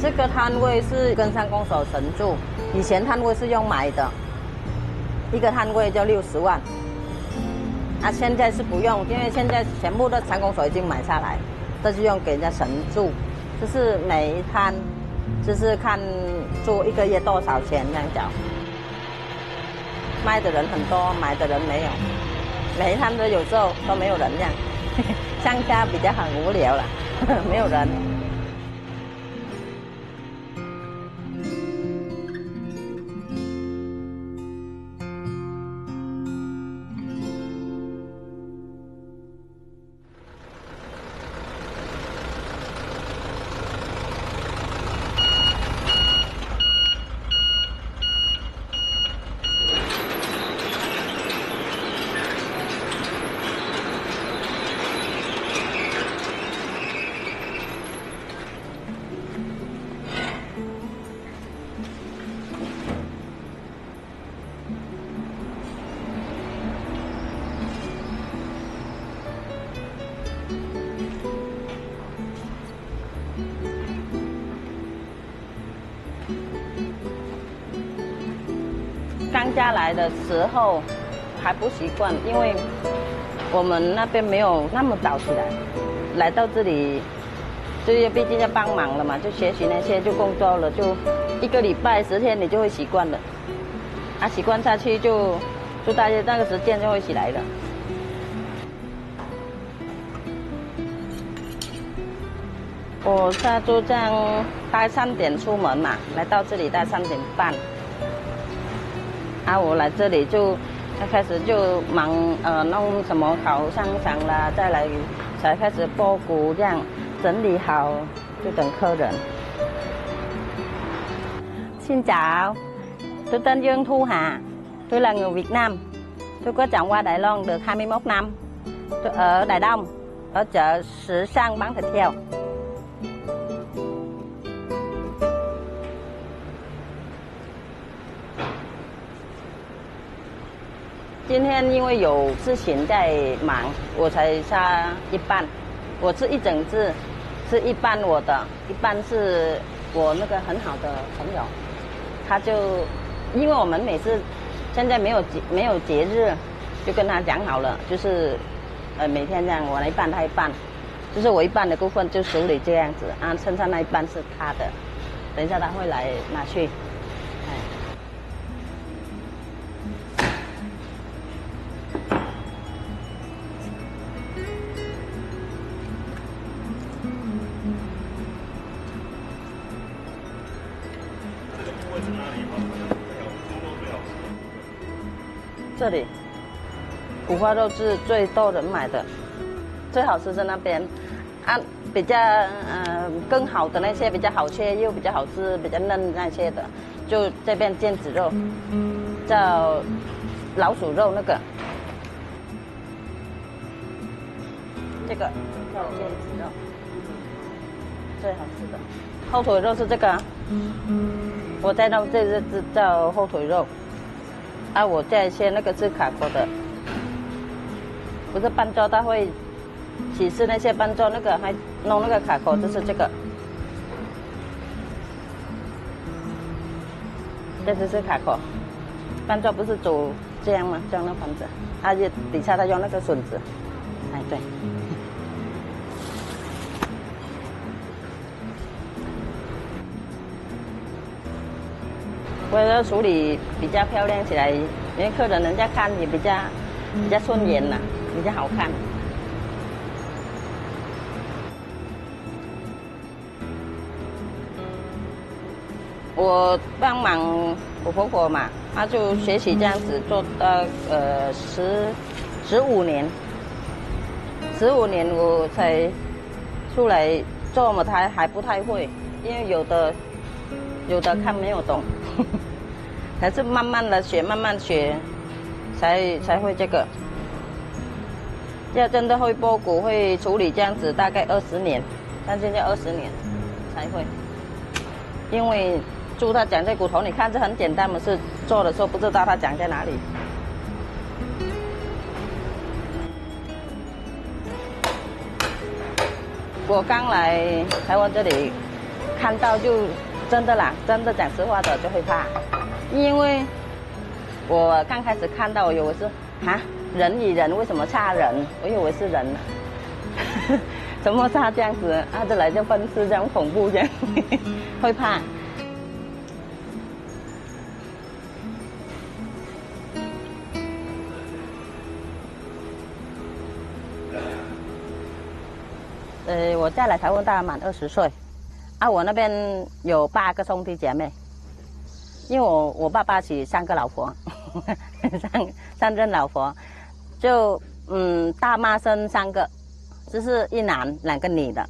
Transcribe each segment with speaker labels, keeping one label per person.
Speaker 1: 这个摊位是跟上弓手神助，以前摊位是用买的，一个摊位就60万。现在是不用，因为现在全部的上弓手已经买下来，这就用给人家神助，就是每一摊，就是看做1个月多少钱这样讲。卖的人很多，买的人没有，每一摊都有时候都没有人这样，商家比较很无聊了，没有人。刚家来的时候还不习惯，因为我们那边没有那么早起来，来到这里就毕竟要帮忙了嘛，就学习那些就工作了，就1个礼拜10天你就会习惯了，习惯下去就大约那个时间就会起来了。我现在就这样，大概3点出门嘛，来到这里大概3点半。我来这里就开始就忙弄什么烤香肠啦，再来才开始剥骨，这样整理好就等客人。Xin chào, tôi tên Dương Thu Hà, tôi là người Việt Nam. Tôi có chọn qua Đài Loan được 21 năm. Tôi ở Đài Đông, ở chợ Sĩ Sang bán thịt heo. 今天因为有事情在忙，我才杀一半。我吃一整只，是一半我的，一半是我那个很好的朋友。他就因为我们每次现在没有节日，就跟他讲好了，就是每天这样，我来一半，他一半，就是我一半的部分就处理这样子剩下那一半是他的，等一下他会来拿去。这里五花肉是最多人买的，最好吃在那边比较更好的那些比较好切又比较好吃比较嫩那些的，就这边腱子肉叫老鼠肉，那个这个叫腱子肉，最好吃的。后腿肉是这个，我在弄这只叫后腿肉。我这些那个是卡口的，不是半桌，他会起司那些半桌那个还弄那个卡口，就是这个，这只是卡口，半桌不是煮这样吗？这样的盘子，底下他用那个笋子，对。为了处理比较漂亮起来，因为客人家看也比较顺眼啦，比较好看。我帮忙我婆婆嘛，她就学习这样子做到15年，15年我才出来做嘛，她还不太会，因为有的看没有懂。还是慢慢的学，慢慢学，才会这个。要真的会剥骨、会处理这样子，大概20年，但现在20年才会。因为猪它长在骨头，你看这很简单嘛，是做的时候不知道它长在哪里。我刚来台湾这里看到就真的啦，真的讲实话的就会怕，因为我刚开始看到，我以为是人与人为什么杀人？我以为是人呢，怎么杀这样子？这来就分尸这样恐怖这样，会怕。我嫁来台湾大概满20岁，我那边有8个兄弟姐妹，因为我爸爸是3个老婆，三任老婆，就大妈生3个，就是1男2个女的，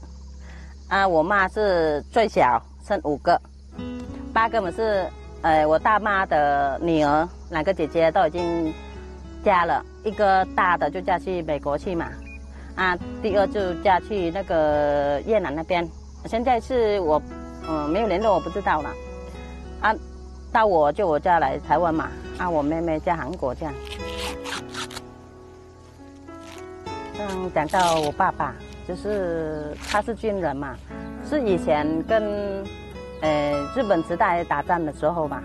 Speaker 1: 我妈是最小，生5个，8个嘛是我大妈的女儿，2个姐姐都已经嫁了，一个大的就嫁去美国去嘛。第2就嫁去那个越南那边，现在是我没有联络，我不知道了。到我嫁来台湾嘛，我妹妹嫁韩国这样。讲到我爸爸，就是他是军人嘛，是以前跟日本时代打仗的时候嘛，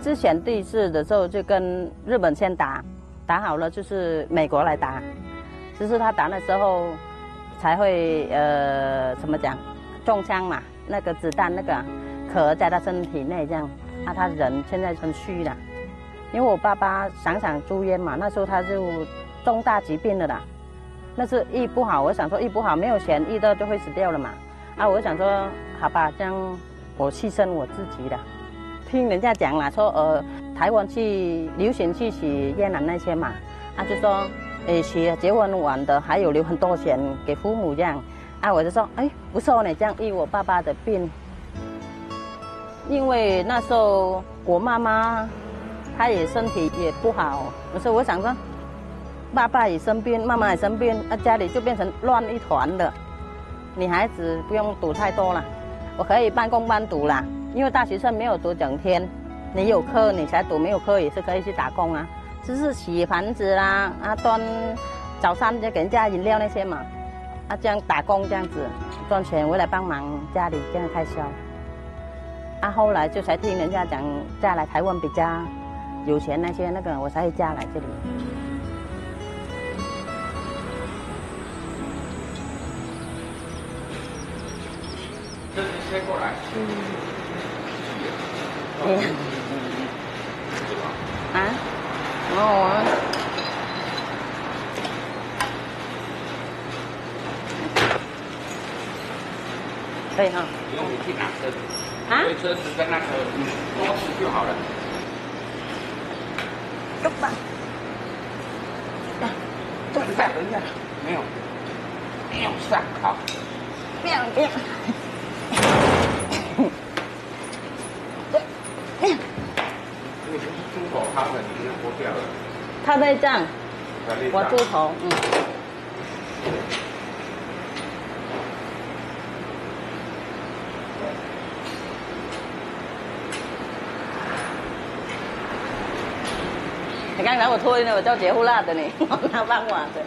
Speaker 1: 之前第1次的时候就跟日本先打好了，就是美国来打。就是他打的时候才会怎么讲中枪嘛，那个子弹那个壳在他身体内这样，他人现在很虚了，因为我爸爸常常住院嘛，那时候他就重大疾病了啦，那是医不好，我想说医不好没有钱医到就会死掉了嘛，我想说好吧，这样我牺牲我自己了，听人家讲啦，说台湾去流行去洗越南那些嘛，就说。结婚晚的还有留很多钱给父母这样，我就说不错呢，这样医我爸爸的病。因为那时候我妈妈她也身体也不好，所以我想说，爸爸也生病，妈妈也生病，家里就变成乱一团的。女孩子不用读太多了，我可以半工半读啦，因为大学生没有读整天，你有课你才读，没有课也是可以去打工啊。就是洗盘子啦，端早餐就给人家饮料那些嘛，这样打工这样子赚钱回来帮忙家里这样开销。后来就才听人家讲嫁来台湾比较有钱那些我才会嫁来这里。
Speaker 2: 这是切过来。
Speaker 1: 可以哈。
Speaker 2: 不用你去拿车，推车子在那个多吃就好了。
Speaker 1: 动吧。
Speaker 2: 等一下，没有上好。
Speaker 1: 不要。
Speaker 2: 你不是猪头汤的，你就剥掉了。
Speaker 1: 他内脏，我猪头，你刚才我推呢，我叫杰胡辣的呢，他帮我的。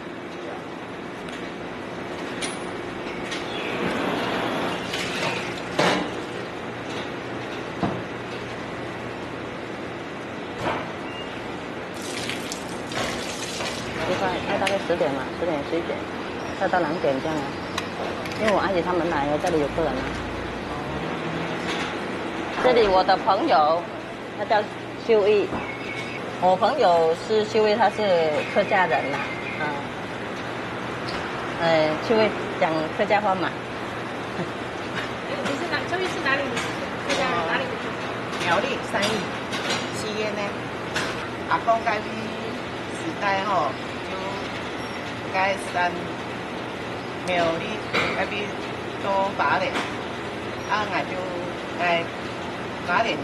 Speaker 1: 大概10点嘛，10点11点，再到2点这样啊。因为我阿姨他们来了，这里有客人啊。这里我的朋友，他叫秀玉，我朋友是秀玉，他是客家人啦，秀玉讲客家话嘛。
Speaker 3: 秀玉是哪里？客家人哪里？
Speaker 4: 苗栗3义西烟呢？阿公介去时代吼。该山苗栗那边多8年，我就8年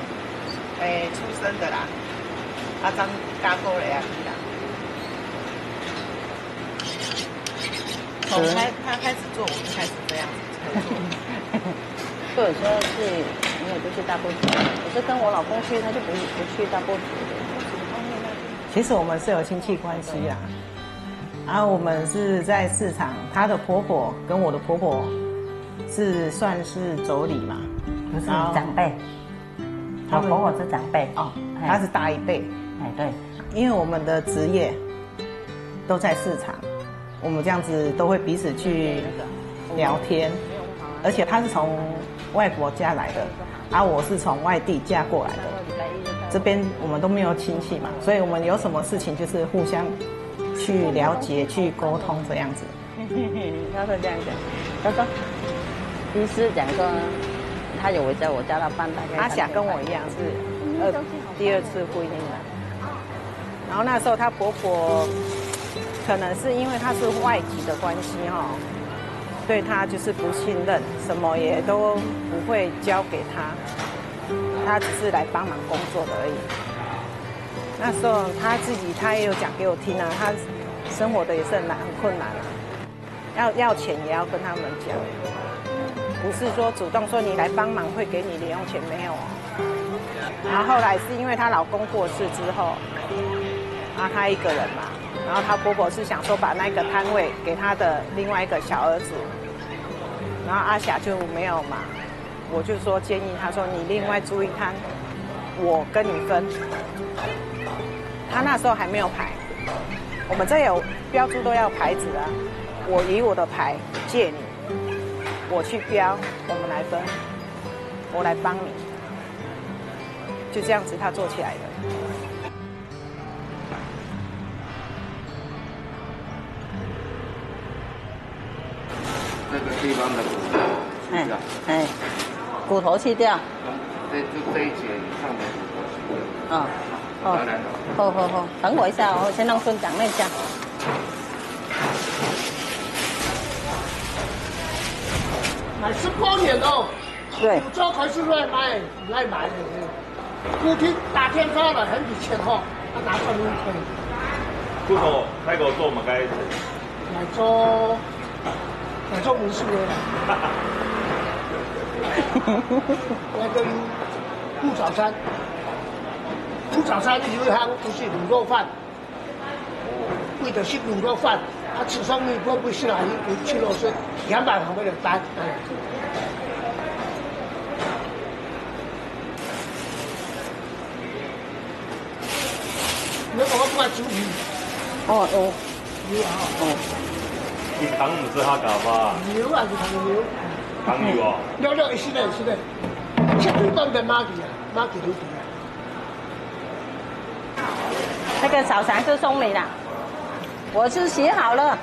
Speaker 4: 出生的啦，当加过来啊啦。从他开始做，我就开始这样子做。
Speaker 1: 或者说是没有就去大埔子，我是跟我老公去，他就不去大埔子。
Speaker 4: 其实我们是有亲戚关系啦。我们是在市场，她的婆婆跟我的婆婆是算是妯娌嘛，
Speaker 1: 不是长辈，我婆婆是长辈
Speaker 4: 哦，她是大一辈。
Speaker 1: 哎，对，
Speaker 4: 因为我们的职业都在市场，我们这样子都会彼此去聊天，而且她是从外婆家来的，而我是从外地嫁过来的，这边我们都没有亲戚嘛，所以我们有什么事情就是互相去了解、去沟通这样子。
Speaker 1: 他是这样讲，他说，医师讲说，他有在我家到办大概。
Speaker 4: 阿霞跟我一样是第二次婚姻了，然后那时候她婆婆可能是因为她是外籍的关系哈，对她就是不信任，什么也都不会交给她，她只是来帮忙工作的而已。那时候她也有讲给我听啊，她生活的也是很困难啊，要钱也要跟他们讲，不是说主动说你来帮忙会给你零用钱，没有哦。然后后来是因为她老公过世之后，啊，她一个人嘛，然后她婆婆是想说把那个摊位给她的另外一个小儿子，然后阿霞就没有嘛，我就说建议她说你另外租一摊，我跟你分。她那时候还没有牌，我们这有标注都要牌子啊，我以我的牌借你，我去标，我们来分，我来帮你。就这样子，他做起来的。
Speaker 2: 这个地方的骨头去掉，
Speaker 1: 骨头去掉。
Speaker 2: 这一节以上的骨头去掉。
Speaker 1: 啊，哦，好，等我一下，我先让孙长那一下。
Speaker 5: 买18年哦，
Speaker 1: 对，
Speaker 5: 这开始来买的，古天打天发了，很有钱哈，他拿专门可以。
Speaker 6: 骨头泰国做嘛该
Speaker 5: 来做民宿的。来跟顾早餐有一行就是卤肉饭，为的是卤肉饭，啊，吃上面会不会是哪一去肉是200旁边的单？你讲我不爱煮鱼。
Speaker 1: 哦，
Speaker 5: 牛啊！
Speaker 6: 你糖唔是哈嘎巴？
Speaker 5: 牛啊，是糖牛。
Speaker 6: 糖牛哦。
Speaker 5: 牛是的，切最短的马蹄啊，马蹄都底啊。
Speaker 1: 那个小肠就送你了，我是洗好了，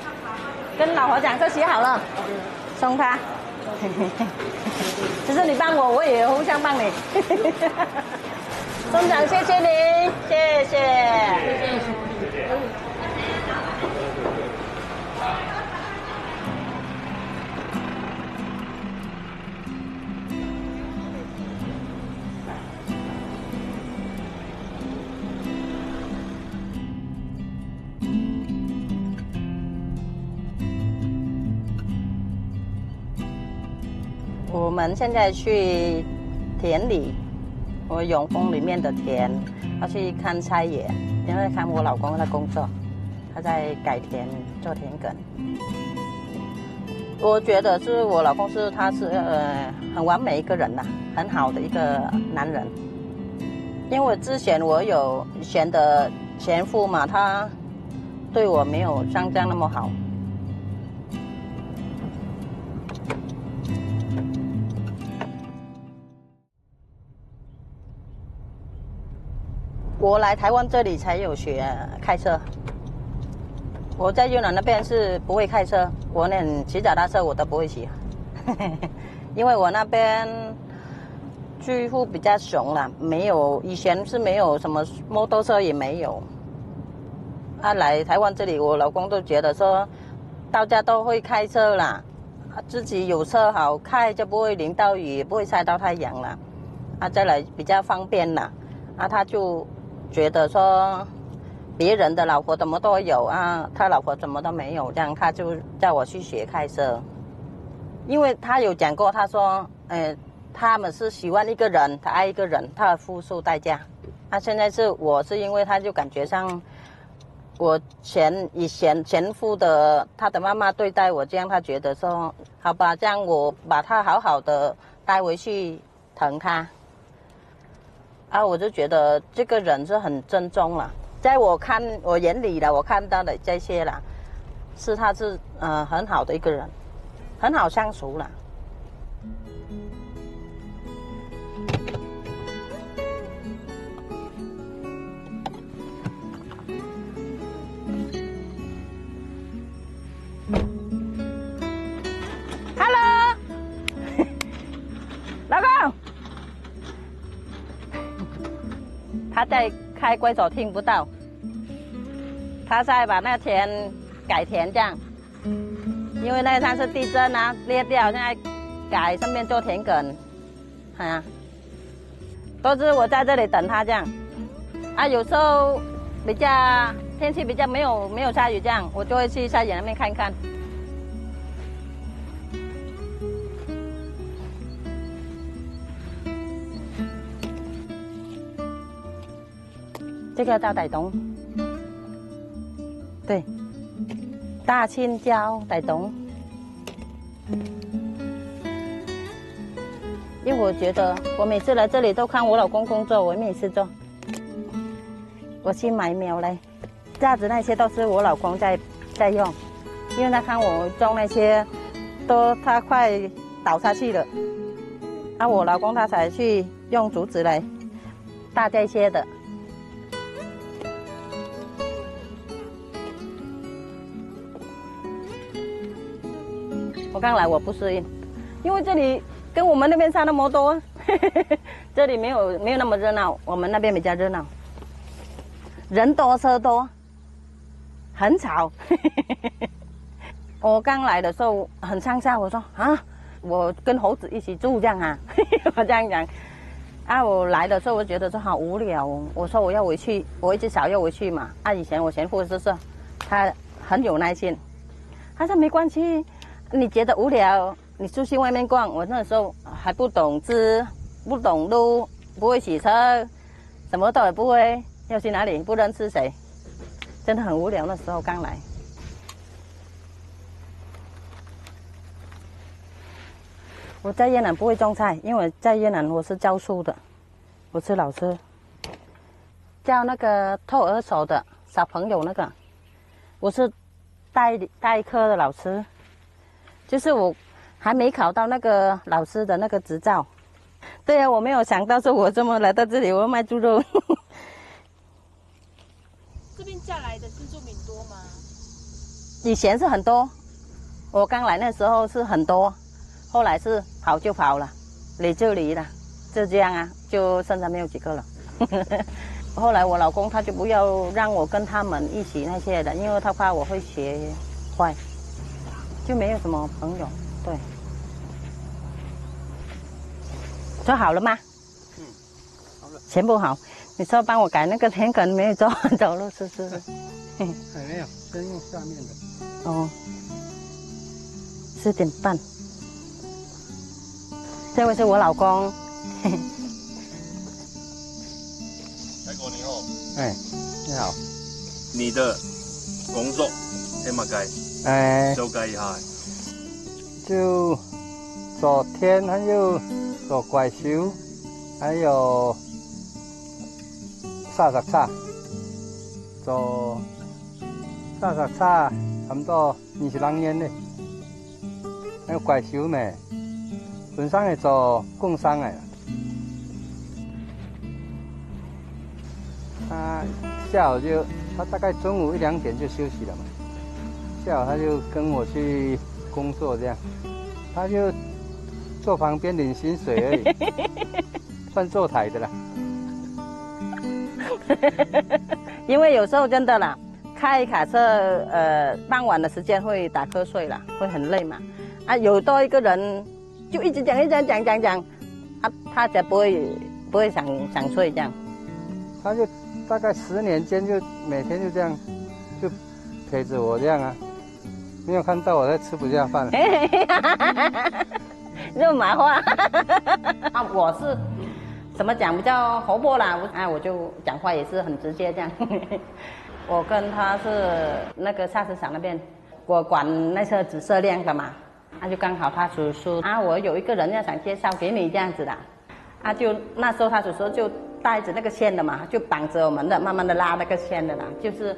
Speaker 1: 跟老婆讲就洗好了，送他。就是你帮我，我也互相帮你。村长，谢谢你，谢谢。我们现在去田里，我永丰里面的田，要去看菜园，因为看我老公的工作，他在改田做田埂。我觉得是我老公他是很完美一个人呐，很好的一个男人。因为之前我有以前的前夫嘛，他对我没有像这样那么好。我来台湾这里才有学开车，我在越南那边是不会开车，我连骑脚踏车我都不会骑，因为我那边几乎比较穷了，没有以前是没有什么摩托车也没有。来台湾这里，我老公都觉得说，大家都会开车啦，自己有车好开就不会淋到雨，也不会晒到太阳了，再来比较方便啦，他就觉得说别人的老婆怎么都有他老婆怎么都没有，这样他就叫我去学开车。因为他有讲过，他说他们是喜欢一个人，他爱一个人，他付出代价。现在是我是因为他就感觉上我以前前夫的他的妈妈对待我这样，他觉得说好吧，这样我把他好好的带回去疼他。啊，我就觉得这个人是很正宗了，在我眼里的，我看到的这些啦，他是很好的一个人，很好相处啦。Hello， 老公。他在开龟手听不到，他在把那田改田这样，因为那上次地震啊裂掉，现在改上面做田埂，啊，都是我在这里等他这样，啊，有时候比较天气比较没有下雨这样，我就会去下野那边看看。这个叫傣东，对，大青椒傣东。因为我觉得我每次来这里都看我老公工作，我没事做。我去买苗来，架子那些都是我老公在用，因为他看我种那些，他快倒下去了，啊，我老公他才去用竹子来搭这些的。我刚来我不适应，因为这里跟我们那边差那么多，这里没有那么热闹，我们那边比较热闹，人多车多，很吵。我刚来的时候很乡下，我说啊，我跟猴子一起住这样啊，我这样讲。啊，我来的时候我觉得说好无聊，我说我要回去，我一直想要回去嘛。啊，以前我前夫就是他很有耐心，他说没关系。你觉得无聊，你出去外面逛。我那时候还不懂字，不懂路，不会洗车，什么都也不会，要去哪里不认识谁，真的很无聊。那时候刚来。我在越南不会种菜，因为在越南我是教书的，我是老师，教那个托儿所的小朋友那个，我是代课的老师。就是我还没考到那个老师的那个执照，对啊，我没有想到说我这么来到这里，我要卖猪肉。
Speaker 3: 这边嫁来的新住民多吗？
Speaker 1: 以前是很多，我刚来那时候是很多，后来是跑就跑了，离就离了，就这样啊，就剩下没有几个了。后来我老公他就不要让我跟他们一起那些的，因为他怕我会学坏。就没有什么朋友，对。做好了吗？好了。全部好。你说帮我改那个田埂没有做，走路试试。
Speaker 5: 还没有，先用下面的。
Speaker 1: 哦。4点半。这位是我老公。
Speaker 6: 大哥你好。
Speaker 5: 哎，你好。
Speaker 6: 你的工作在哪改？修改一下，
Speaker 5: 就做田，还有做怪修，还有杀叉，做杀叉，差不多22年嘞。还有怪修咩，本身係做工商嘅。下午他大概中午1、2点就休息了嘛。下午他就跟我去工作，这样，他就坐旁边领薪水而已，算坐台的啦。
Speaker 1: 因为有时候真的啦，开卡车傍晚的时间会打瞌睡啦，会很累嘛。啊，有多一个人就一直讲，啊，他才不会想睡这样。
Speaker 5: 他就大概10年间就每天就这样，就陪着我这样啊。没有看到我在吃不下饭。
Speaker 1: 肉麻花。啊，我是怎么讲比较活泼啦？我就讲话也是很直接这样。我跟他是那个下市场那边，我管那些紫色亮的嘛，就刚好他叔叔啊，我有一个人要想介绍给你这样子的，就那时候他叔叔就带着那个线的嘛，就绑着我们的，慢慢的拉那个线的啦，就是，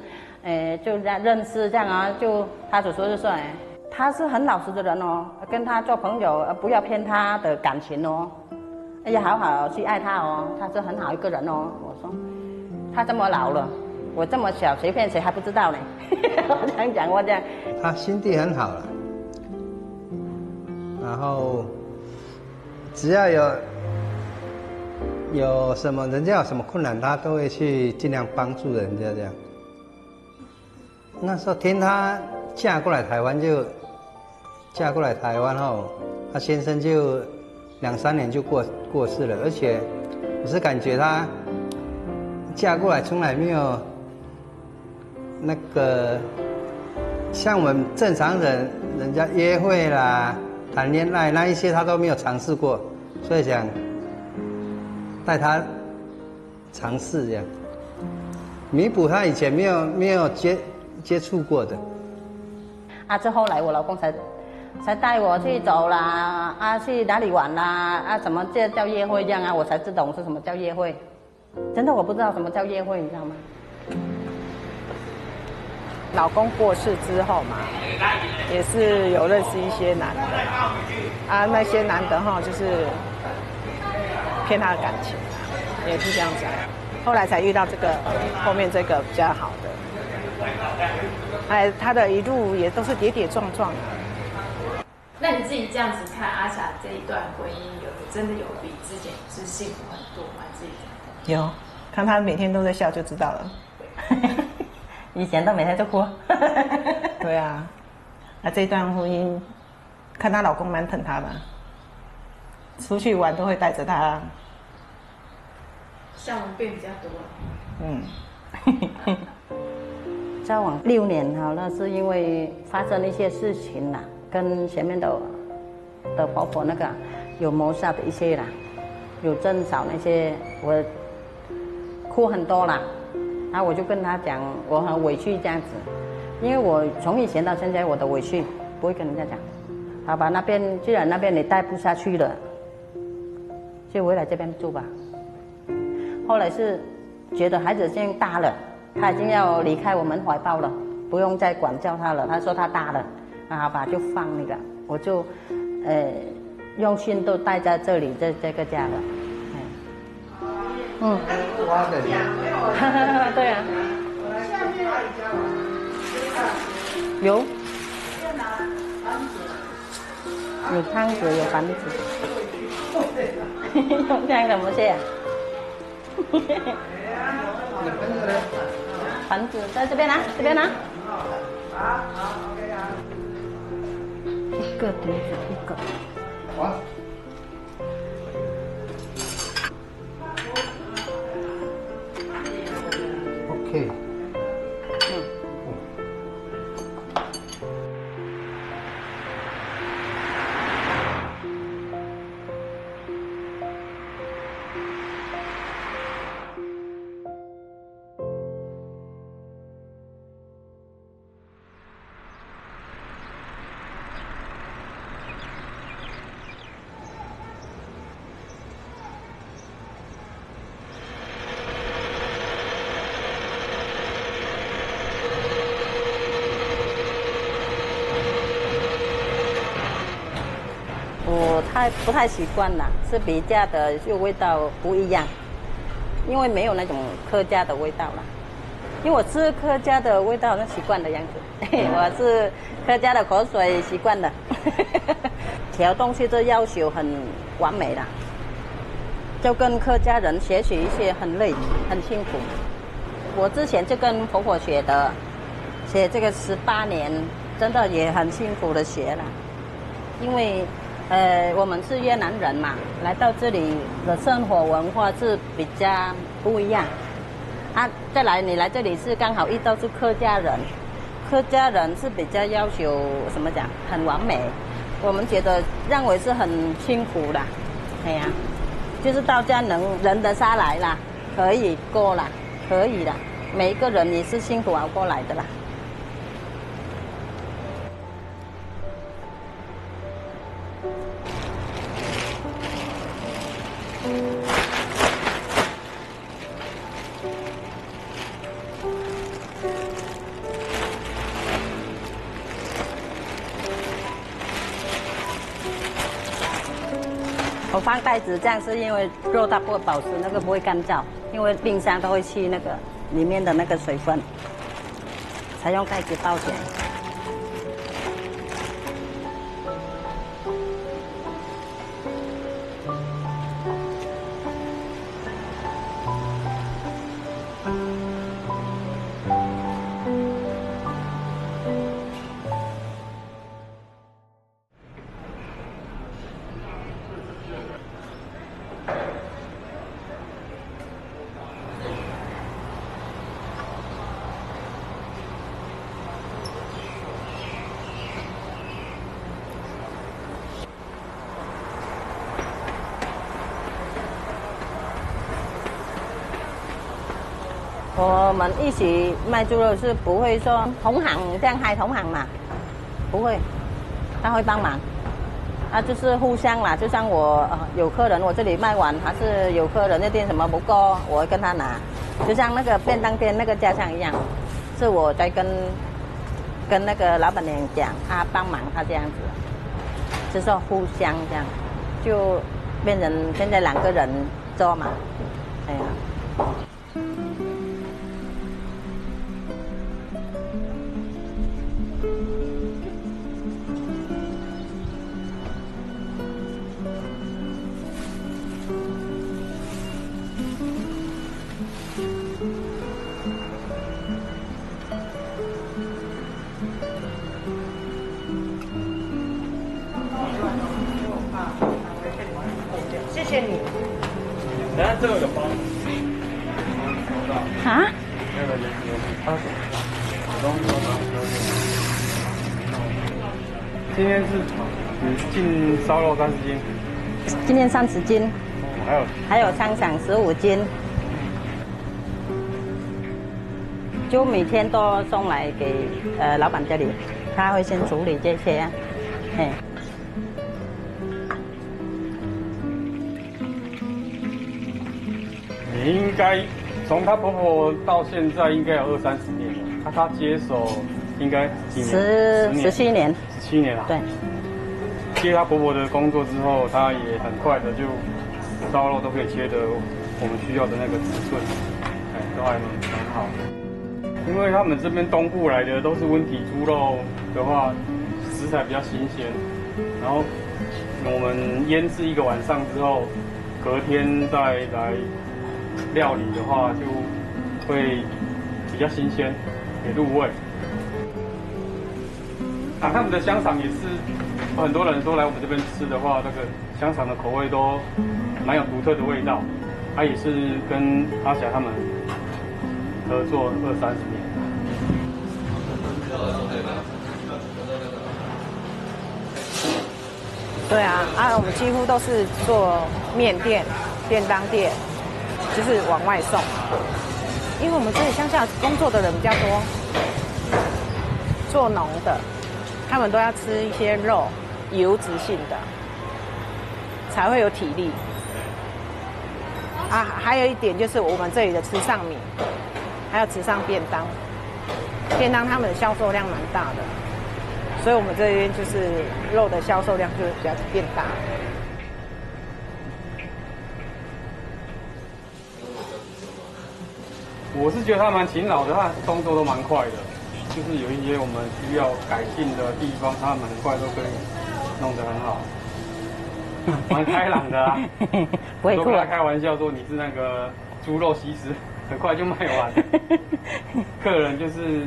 Speaker 1: 就这样认识这样啊，就他叔叔就说，他是很老实的人哦，跟他做朋友，不要骗他的感情哦，要好好去爱他哦，他是很好一个人哦。我说，他这么老了，我这么小，谁骗谁还不知道呢？我这样讲，我这样。
Speaker 5: 他心地很好了，然后只要有什么人家有什么困难，他都会去尽量帮助人家这样。那时候听他嫁过来台湾后，他先生就2、3年就过世了，而且我是感觉他嫁过来从来没有那个像我们正常人家约会啦、谈恋爱那一些他都没有尝试过，所以想带他尝试这样，弥补他以前没有接触过的。
Speaker 1: 这后来我老公才带我去走啦，去哪里玩啦，什么叫约会这样啊，我才知道是什么叫约会。真的我不知道什么叫约会，你知道吗？
Speaker 7: 老公过世之后嘛，也是有认识一些男的，那些男的就是骗他的感情，也是这样讲。后来才遇到这个后面这个比较好的，他的一路也都是跌跌撞撞的。
Speaker 3: 那你自己这样子看阿霞这一段婚姻，真的有比之前是幸福很多吗？自己
Speaker 7: 有，看他每天都在笑就知道了。
Speaker 1: 以前都每天就哭。
Speaker 7: 对啊，这段婚姻，看她老公蛮疼她的，出去玩都会带着她。
Speaker 3: 笑容变比较多了。
Speaker 1: 交往6年好了，是因为发生一些事情啦，跟前面的婆婆那个有谋杀的一些啦，有争吵那些，我哭很多啦。我就跟他讲，我很委屈这样子，因为我从以前到现在我的委屈不会跟人家讲。好吧，既然那边你待不下去了，就回来这边住吧。后来是觉得孩子现在大了，他已经要离开我们怀抱了，不用再管教他了。他说他大了，好吧，就放那个，我就用心都待在这里这个家了。
Speaker 5: 挖的脸。
Speaker 1: 对啊。有汤匙，有盘子。用这样怎么切？盘子在这边拿，这边拿。一个碟子，一个。
Speaker 5: OK。
Speaker 1: 不太习惯啦，是比家的就味道不一样，因为没有那种客家的味道啦。因为我吃客家的味道，那习惯的样子，我是客家的口水习惯的，调东西都要求很完美啦，就跟客家人学习一些很累很辛苦。我之前就跟婆婆学的，学这个18年，真的也很辛苦的学了，因为我们是越南人嘛，来到这里的生活文化是比较不一样。再来你来这里是刚好遇到是客家人，客家人是比较要求什么讲很完美，我们觉得认为是很辛苦啦，哎呀，就是到家能忍得下来啦，可以过啦，可以啦，每一个人也是辛苦熬过来的啦。我放袋子这样是因为肉它不会保湿，那个不会干燥，因为冰箱都会去那个里面的那个水分，才用袋子包起来。我们一起卖猪肉是不会说同行这样嗨同行嘛，不会，他会帮忙，就是互相啦。就像我有客人，我这里卖完，还是有客人那店什么不够，我会跟他拿。就像那个便当店那个家乡一样，是我在跟那个老板娘讲，他帮忙他这样子，就是互相这样，就变成现在2个人做嘛，哎呀。
Speaker 7: 谢谢你。
Speaker 6: 等下这个有包。
Speaker 1: 啊？
Speaker 6: 那个有今天是进烧肉30斤。
Speaker 1: 今天30斤。还有香肠15斤。就每天都送来给老板这里，他会先处理这些，嘿。
Speaker 6: 你应该从她婆婆到现在应该有20-30年了，她接手应该几年
Speaker 1: ？17年。
Speaker 6: 17年了。
Speaker 1: 对。
Speaker 6: 接她婆婆的工作之后，她也很快的就烧肉都可以切的我们需要的那个尺寸，都还蛮好的。因为他们这边东部来的都是温体猪肉的话，食材比较新鲜，然后我们腌制1个晚上之后，隔天再来料理的话，就会比较新鲜，也入味。他们的香肠也是，很多人说来我们这边吃的话，那个香肠的口味都蛮有独特的味道。他也是跟阿霞他们合作20-30年。
Speaker 7: 对啊，我们几乎都是做面店、便当店，就是往外送。因为我们这里乡下工作的人比较多，做农的，他们都要吃一些肉，油脂性的，才会有体力。还有一点就是我们这里的池上米，还有池上便当，便当他们的销售量蛮大的。所以我们这边就是肉的销售量就比较变大。
Speaker 6: 我是觉得他蛮勤劳的，他动作都蛮快的，就是有一些我们需要改进的地方，他们很快都可以弄得很好，蛮开朗的啊。
Speaker 1: 不会
Speaker 6: 都跟他开玩笑说你是那个猪肉西施，很快就卖完。客人就是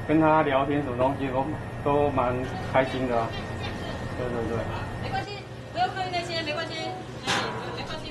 Speaker 6: 跟他聊天，什么东西都蛮开心的啊。对。
Speaker 8: 没关系，不要考虑那些，没关系，没关系。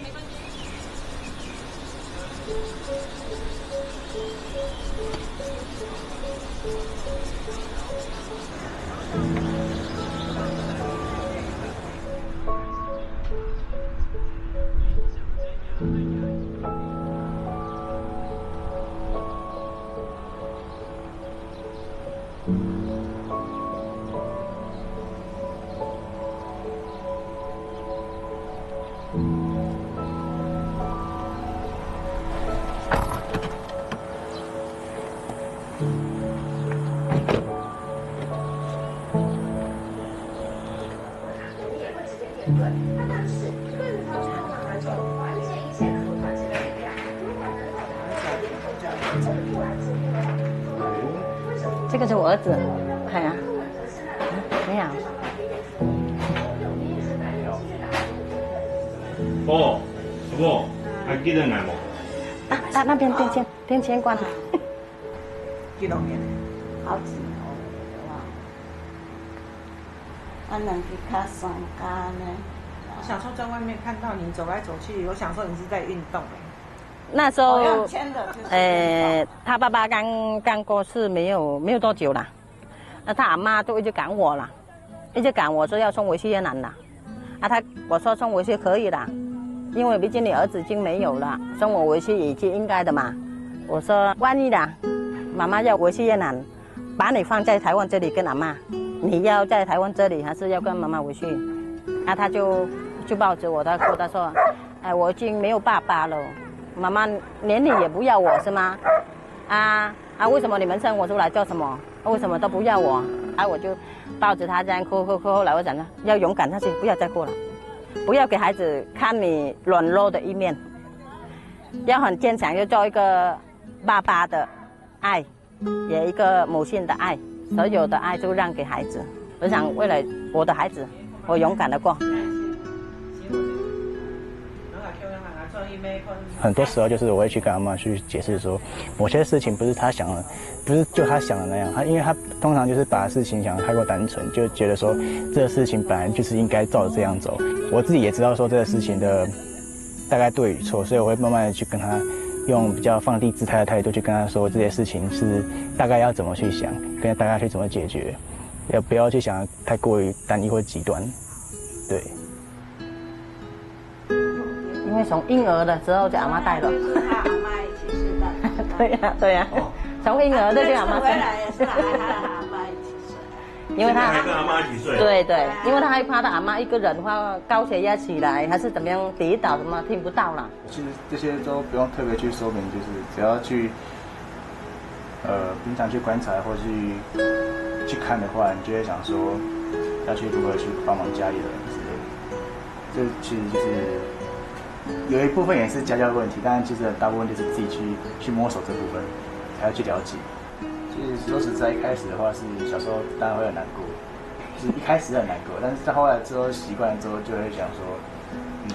Speaker 1: 这个是我儿子，看呀，你好。
Speaker 9: 哦，不，还记得来无？
Speaker 1: 啊，那边电线关了。
Speaker 4: 几多年？
Speaker 10: 好几年哇！我能去看松干呢。
Speaker 4: 我想说在外面看到你走来走去，我想说你是在运动
Speaker 1: 那时候，
Speaker 10: 他
Speaker 1: 爸爸刚过世没有多久了，那他阿妈都一直赶我了，一直赶我说要送回去越南了，我说送回去可以的，因为毕竟你儿子已经没有了，送我回去已经应该的嘛。我说万一的，妈妈要回去越南，把你放在台湾这里跟阿妈，你要在台湾这里还是要跟妈妈回去？他就抱着我，他说，哎，我已经没有爸爸了。妈妈连你也不要我是吗？为什么你们生我出来做什么？为什么都不要我？我就抱着他这样哭。后来我讲了，要勇敢下去，不要再哭了，不要给孩子看你软弱的一面，要很坚强，要做一个爸爸的爱，也一个母亲的爱，所有的爱都让给孩子。我想为了我的孩子，我勇敢的过。
Speaker 11: 很多时候就是我会去跟阿妈去解释说，某些事情不是他想的，不是就他想的那样。因为他通常就是把事情想得太过单纯，就觉得说这个事情本来就是应该照着这样走。我自己也知道说这个事情的大概对与错，所以我会慢慢的去跟他用比较放低姿态的态度去跟他说这些事情是大概要怎么去想，跟大概去怎么解决，也不要去想太过于单一或极端，对。
Speaker 1: 因为从婴儿的时候就阿妈带了，
Speaker 10: 就是他阿妈一起生的。
Speaker 1: 对呀，从婴儿就跟阿妈生。
Speaker 10: 回来也是他阿妈一起生。
Speaker 1: 因为他
Speaker 9: 还跟阿妈一起睡。
Speaker 1: 对，因为他害怕他阿妈一个人的话高血压起来还是怎么样跌倒什么听不到了。
Speaker 5: 其实这些都不用特别去说明，就是只要去平常去观察或去看的话，你就会想说要去如何去帮忙家里的人之类的。这其实就是有一部分也是家教的问题，但其实大部分就是自己去摸索这部分，才要去了解。其实说实在，一开始的话是小时候当然会很难过，就是一开始很难过，但是在后来之后习惯了之后，就会想说，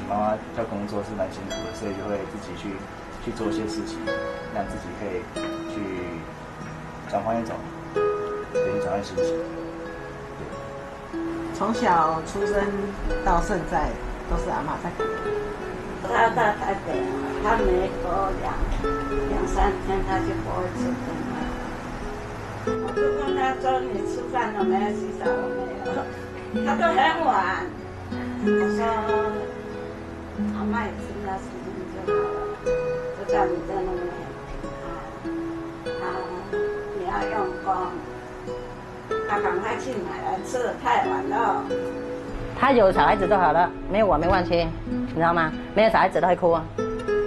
Speaker 5: 妈妈要工作是蛮辛苦的，所以就会自己去做一些事情，让自己可以去转换心情。
Speaker 4: 从小出生到现在都是阿嬷在顾。
Speaker 10: 他到台北，他没过两三天他就过一次回来。我就问他说：“你吃饭了没有？洗澡了没有？”他都很晚。我说：“阿嬷也知道事情就好了，知道你在那边很平安。你要用功，赶快去买来吃，太晚了。”
Speaker 1: 他有小孩子就好了，没有我没关系，你知道吗？没有小孩子都会哭啊，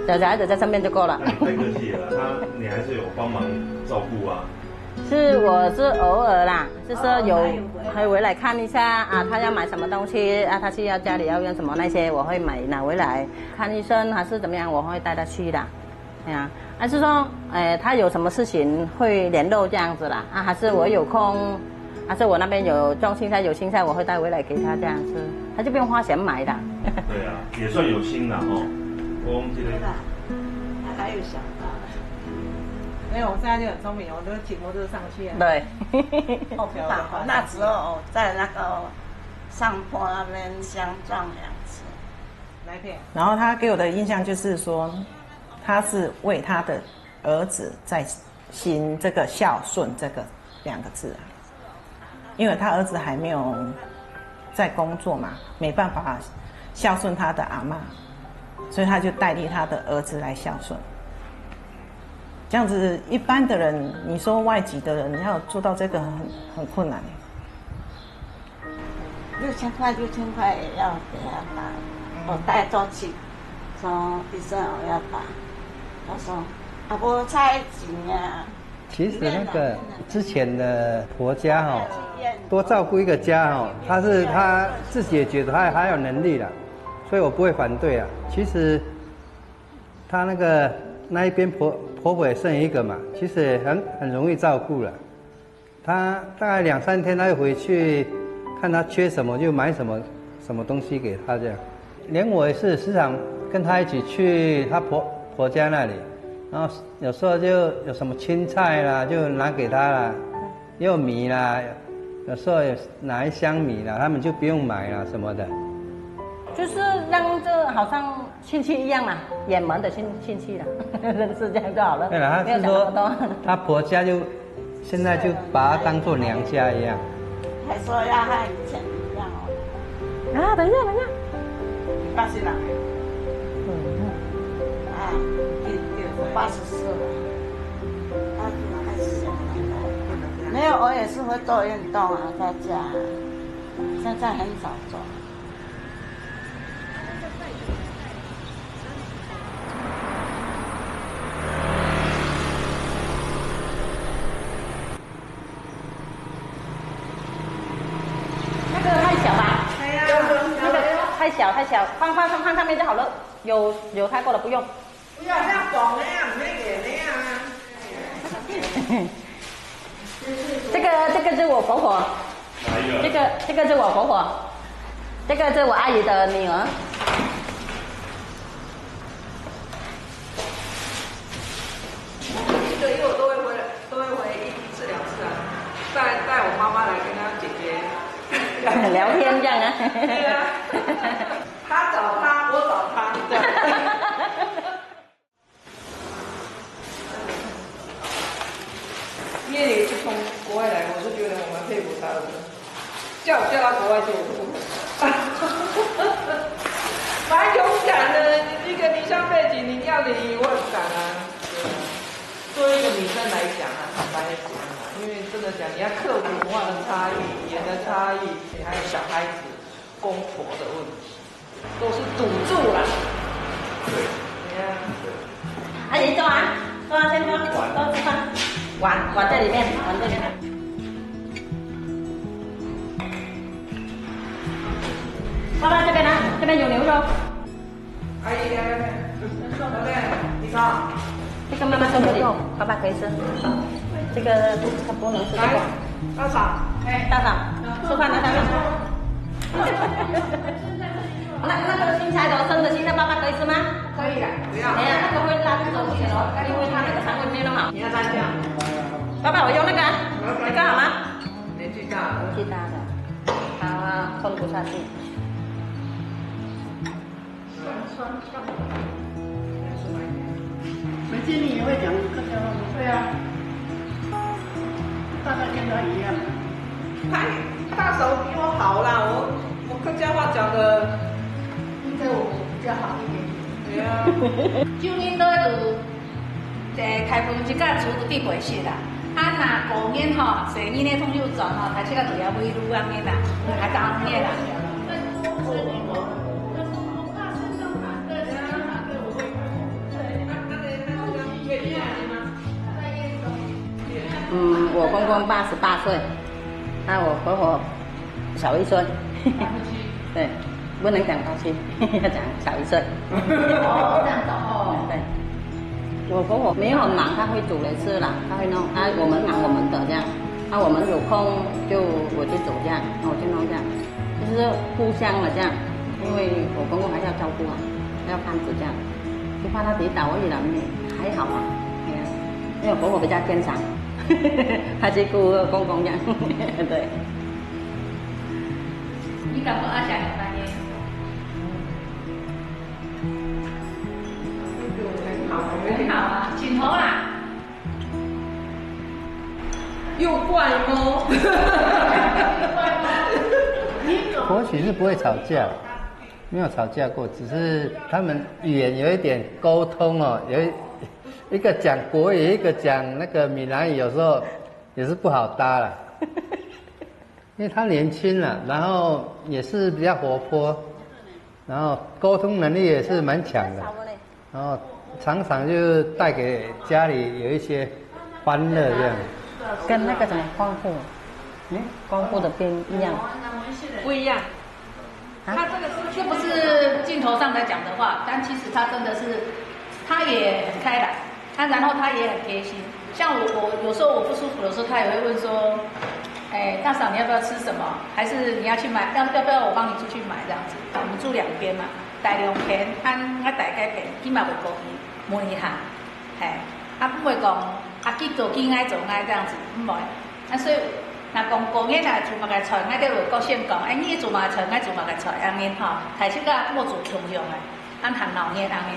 Speaker 1: 有小孩子在身边就够了。
Speaker 9: 那你太客气了，你还是有帮忙照顾啊。
Speaker 1: 我是偶尔啦，就是说会回来看一下他要买什么东西他需要家里要用什么那些，我会拿回来看医生还是怎么样，我会带他去的。还是说他有什么事情会联络这样子啦还是我有空。还是我那边有种青菜，有青菜我会带回来给他这样吃，他就不用花钱买的。
Speaker 9: 对啊，也算有心啦我们这个。
Speaker 10: 他还有想法。
Speaker 4: 没有，我现在就很聪明，我都骑摩托车上去。
Speaker 1: 对。
Speaker 4: 后条的话，
Speaker 10: 那时候在那个上坡那边相撞2次。
Speaker 4: 那一片。然后他给我的印象就是说，他是为他的儿子在行这个孝顺这个2个字因为他儿子还没有在工作嘛，没办法孝顺他的阿嬷，所以他就代替他的儿子来孝顺。这样子，一般的人，你说外籍的人要做到这个很困难。
Speaker 10: 6000块也要给他打，我带过去，说医生我要打，他说无才钱啊。
Speaker 5: 其实那个之前的婆家多照顾一个家他自己也觉得他还有能力了，所以我不会反对啊。其实他那一边婆婆也剩一个嘛，其实很容易照顾了。他大概2、3天，他就回去看他缺什么就买什么东西给他这样。连我也是时常跟他一起去他婆家那里，然后有时候就有什么青菜啦，就拿给他啦，也有米啦，有时候有拿一箱米啦，他们就不用买啦什么的。
Speaker 1: 就是让这好像亲戚一样嘛，远门的亲戚了，认识这样就好了。
Speaker 5: 对了，他是说他婆家现在就把它当做娘家一样。
Speaker 10: 还说要和以前一样哦。
Speaker 1: 啊，等一下。
Speaker 10: 你爸是哪个？啊，84了。他还是小的。没有，我也是会做运动啊，在家。现在很少做。
Speaker 1: 太小，放上面就好了。有太过了不用。
Speaker 4: 不要这样绑的呀，没给的呀。
Speaker 1: 这个是我婆婆。这个是我婆婆，这个是我阿姨的女儿。
Speaker 12: 1个月我都会回1次2次啊，带我妈妈来跟她姐姐。
Speaker 1: 聊天这样啊？
Speaker 12: 对啊，他找他，我找他。因为你是从国外来，我是觉得我蛮佩服他的，叫他国外就蛮勇敢的。一个离乡背景，你要你我很敢啊。作为一个女生来讲啊，坦白讲啊，因为真的讲，你要克服文化的差异、语言的差异，还有小孩子、公婆的问题，都是堵住了。对，你看，
Speaker 1: 阿姨做完，先做，都吃饭。碗在里面，碗在里面。爸爸这边呢？这边有牛肉。
Speaker 12: 阿姨，来，你说。
Speaker 1: 这个妈妈送给你，爸爸可以吃。这个他不能吃这个。
Speaker 12: 大嫂，
Speaker 1: 大嫂，吃饭了，大嫂。那个青菜生的青菜，爸爸可以吃吗？
Speaker 12: 可以的，不要。
Speaker 1: 哎呀，那个会拉走不行哦，因为他那个肠胃没那么好。
Speaker 12: 你要单讲。
Speaker 1: 爸爸，我用那个，这个好吗？
Speaker 12: 年纪大的。
Speaker 1: 年纪大的，他放不下去。
Speaker 10: 梅经理也会讲客家话吗？
Speaker 12: 对啊，
Speaker 10: 大概跟他一样。
Speaker 12: 大嫂比我好啦，我客家话讲的，
Speaker 10: 应该我比较好一点。
Speaker 12: 对啊。
Speaker 13: 就因都有，开分一甲厝伫袂熟啦。啊，若5年吼，4年咧通就转吼，开始到第二尾路安尼啦，还当年啦。
Speaker 1: 我公公88岁，我婆婆小1岁，对，不能讲87，要讲小1岁。
Speaker 13: 哦，这样子哦。
Speaker 1: 对，我婆婆没有很忙，她会煮来吃啦，她会弄。我们忙我们的这样，我们有空就我就煮这样，我就弄这样，就是互相的这样，因为我公公还是要照顾啊，要看着这样，就怕他跌倒而已啦，还好啊，因为我婆婆比较坚强。他去顾公公这样，对。
Speaker 13: 你感觉阿霞很专业？很好啊，请头啦。
Speaker 12: 又怪猫。
Speaker 5: 婆媳是不会吵架，没有吵架过，只是他们语言有一点沟通哦，一个讲国语，一个讲那个闽南语，有时候也是不好搭了。因为他年轻了，然后也是比较活泼，然后沟通能力也是蛮强的，然后常常就带给家里有一些欢乐这样。
Speaker 1: 跟那个什么光复，光复的边一样，
Speaker 13: 不一样。他这不是镜头上在讲的话，但其实他真的是，他也很开朗。然后他也很贴心，像我有时候我不舒服的时候，他也会问说，哎，大嫂你要不要吃什么？还是你要去买？要不要我帮你出去买这样子？我们住2边嘛，大2片，我大概片，起码袂过去，问一下，嘿，不会讲去做去爱做爱这样子，唔会。所以若讲过年来做嘛个菜，我得为国先讲，你做嘛个菜，我做嘛个菜，安尼吼，台式甲我做共用的，含老年安尼，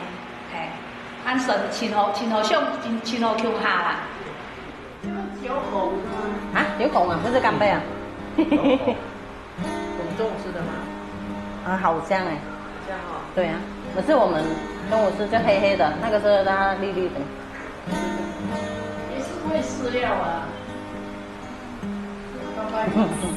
Speaker 13: 嘿。顺前后上前后向下啦。
Speaker 10: 有红
Speaker 1: 啊，有红啊，不是干贝啊。
Speaker 12: 我们中午吃的吗？
Speaker 1: 啊，好香哎。
Speaker 12: 香哦。
Speaker 1: 对啊，可是我们中午吃就黑黑的，那个是它绿绿的。
Speaker 13: 也是会饲料啊。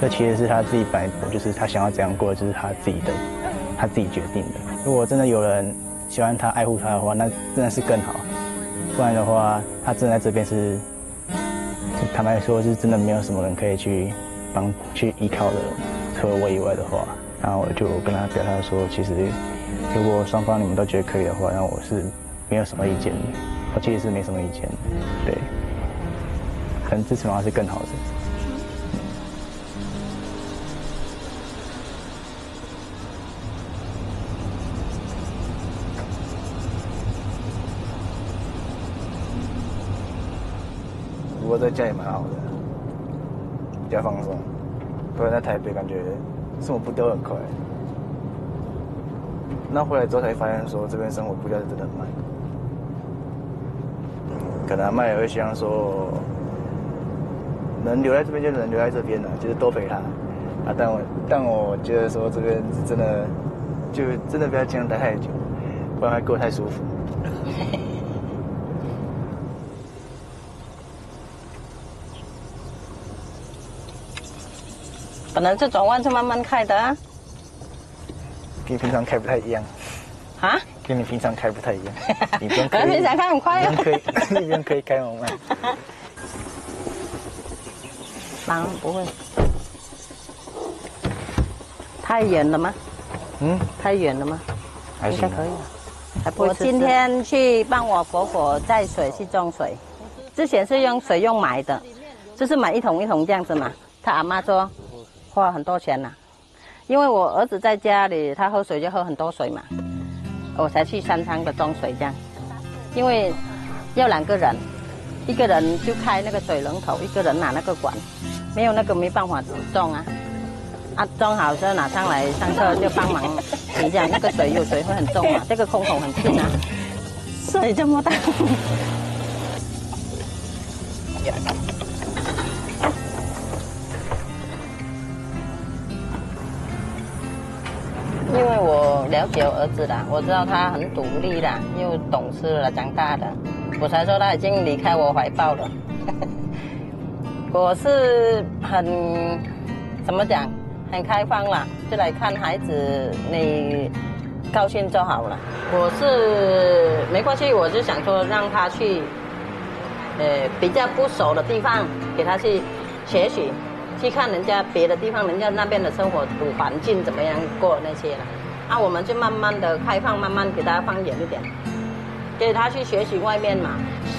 Speaker 11: 这其实是他自己本来就是他想要怎样过，就是他自己决定的。如果真的有人喜欢他、爱护他的话，那真的是更好。不然的话，他真的在这边是，坦白说，是真的没有什么人可以去依靠的。除了我以外的话，然后我就跟他表达说，其实如果双方你们都觉得可以的话，那我是没有什么意见的。我其实是没什么意见的，对。可能支持的话是更好的。不过在家也蛮好的，比较放松。不然在台北感觉生活步调很快。那回来之后才发现说，这边生活步调是真的很慢。可能阿嬤也会希望说，能留在这边就能留在这边了，就是多陪他。啊，但我觉得说这边是真的，就真的不要尽量待太久，不然会过得太舒服。
Speaker 1: 本来这转弯是慢慢开的啊，
Speaker 11: 跟你平常开不太一样。
Speaker 1: 啊？
Speaker 11: 跟你平常开不太一样。你不用
Speaker 1: 可是平常开很快啊。
Speaker 11: 你不用可以开很慢。
Speaker 1: 忙不会。太远了吗？
Speaker 11: 嗯？
Speaker 1: 太远了吗？应该可以了。我今天去帮我婆婆载水去种水，之前是用水用买的，就是买一桶一桶这样子嘛。他阿妈说花很多钱呐，因为我儿子在家里，他喝水就喝很多水嘛，我才去山上的装水这样。因为要2个人，一个人就开那个水龙头，一个人拿那个管，没有那个没办法装啊。啊，装好之后拿上来上课就帮忙提一下，那个水有水会很重啊，这个空孔很轻啊，水这么大。因为我了解我儿子啦，我知道他很独立啦，又懂事了，长大了，我才说他已经离开我怀抱了。我是很怎么讲？很开放啦，就来看孩子，你高兴就好了。我是没关系，我就想说让他去，比较不熟的地方，给他去学习，去看人家别的地方，人家那边的生活环境怎么样过那些了。啊，我们就慢慢的开放，慢慢给他放远一点，给他去学习外面嘛，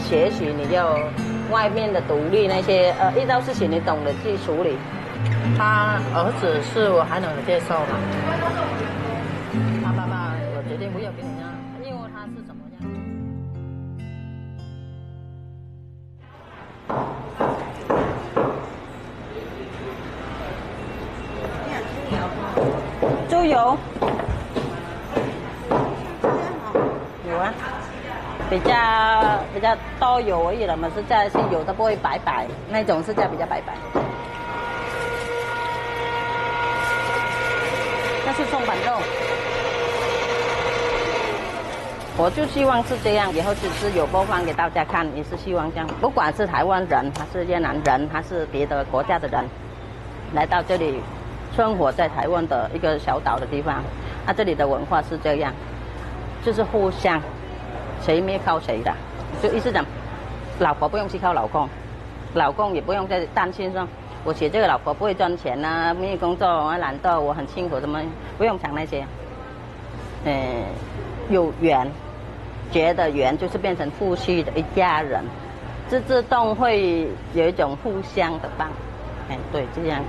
Speaker 1: 学习你就外面的独立那些，遇到事情你懂得去处理。
Speaker 7: 他儿子是我还能接受嘛？
Speaker 1: 他爸爸，我决定不要跟人家，因为他是怎么样？猪油有啊，比较多油而已了嘛，是在是有的不会白白，那种是在比较白白。那是松板肉，我就希望是这样，以后就是有播放给大家看，也是希望这样，不管是台湾人还是越南人还是别的国家的人，来到这里生活在台湾的一个小岛的地方，啊，这里的文化是这样，就是互相，谁没靠谁的，就意思讲，老婆不用去靠老公，老公也不用再担心说。我娶这个老婆不会赚钱啊，没有工作，我懒惰，我很辛苦，什么不用想那些。有缘，觉得缘就是变成夫妻的一家人，自动会有一种互相的帮，哎，对，这样子。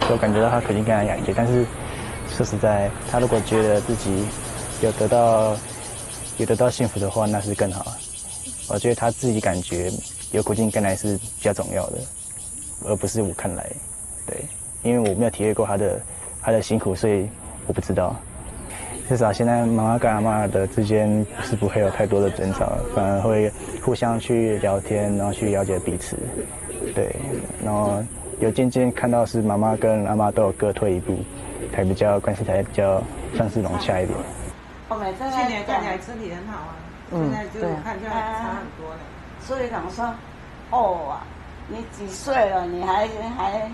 Speaker 11: 我感觉到他肯定跟他养一些，但是说实在，他如果觉得自己有得到幸福的话，那是更好。我觉得他自己感觉有苦尽甘来是比较重要的，而不是我看来，对，因为我没有体会过他的辛苦，所以我不知道。至少现在妈妈跟阿嬷的之间是不会有太多的争吵，反而会互相去聊天，然后去了解彼此，对，然后有渐渐看到是妈妈跟阿嬷都有各退一步，关系才比较算是融洽一点。
Speaker 10: 我每次
Speaker 4: 去年看起来身体很好啊，现在就看起来差很多了。
Speaker 10: 所以讲说，哦啊，你几岁了，你还。
Speaker 1: 哎。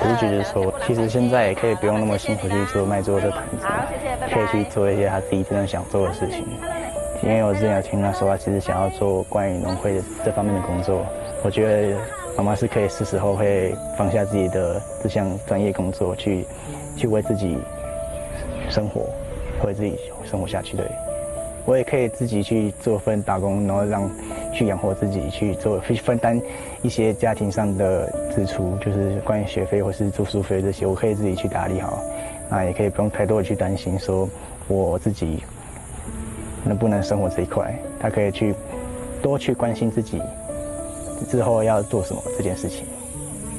Speaker 11: 我是觉得说，其实现在也可以不用那么辛苦去做卖桌的盘子，可以去做一些他自己真正想做的事情。因为我之前有听他说，他其实想要做关于农会的这方面的工作。我觉得妈妈是可以是时候会放下自己的这项专业工作，去为自己生活，为自己生活下去。对，我也可以自己去做份打工，然后去养活自己，去分担一些家庭上的支出，就是关于学费或是住宿费这些，我可以自己去打理好。那也可以不用太多的去担心说我自己能不能生活这一块，他可以多去关心自己之后要做什么这件事情，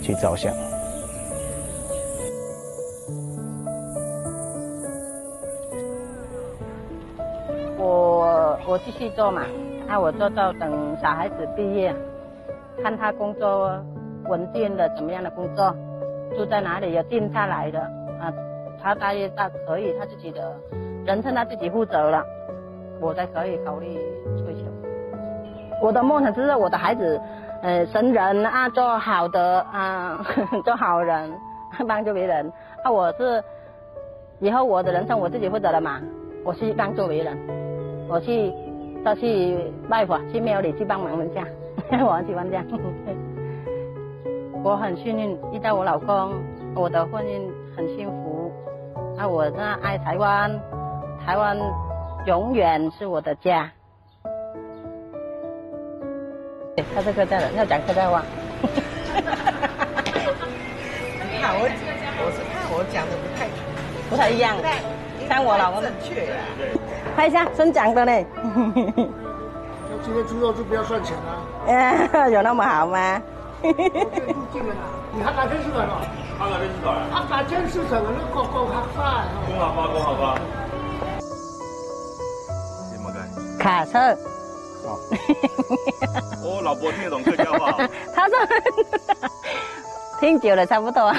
Speaker 11: 去着想。
Speaker 1: 我继续做嘛，我做到等小孩子毕业，看他工作稳定的怎么样的工作，住在哪里有定下来的他大约可以他自己的人生他自己负责了，我才可以考虑退休。我的梦想就是我的孩子成人做好的做好人，帮助别人我是以后我的人生我自己负责了嘛，我去帮助别人，我去拜佛，去庙里去帮忙人家，我喜欢这样。我很幸运遇到我老公，我的婚姻很幸福。我爱台湾，台湾永远是我的家。他是客家人，要讲客家话。
Speaker 4: 你看我讲的
Speaker 1: 不太一样，像我老公
Speaker 4: 正确啊。
Speaker 1: 拍一下真讲的嘞。
Speaker 14: 那今天猪肉就不要算钱了。
Speaker 1: 有那么好吗？
Speaker 14: 我这入境了，你看哪天是来了？
Speaker 9: 他哪边是哪？
Speaker 14: 哪天是什么？那公客快。
Speaker 9: 公好吧。什么该？
Speaker 1: 卡车。
Speaker 9: 我老婆听得懂客家话。
Speaker 1: 他说听久了差不多。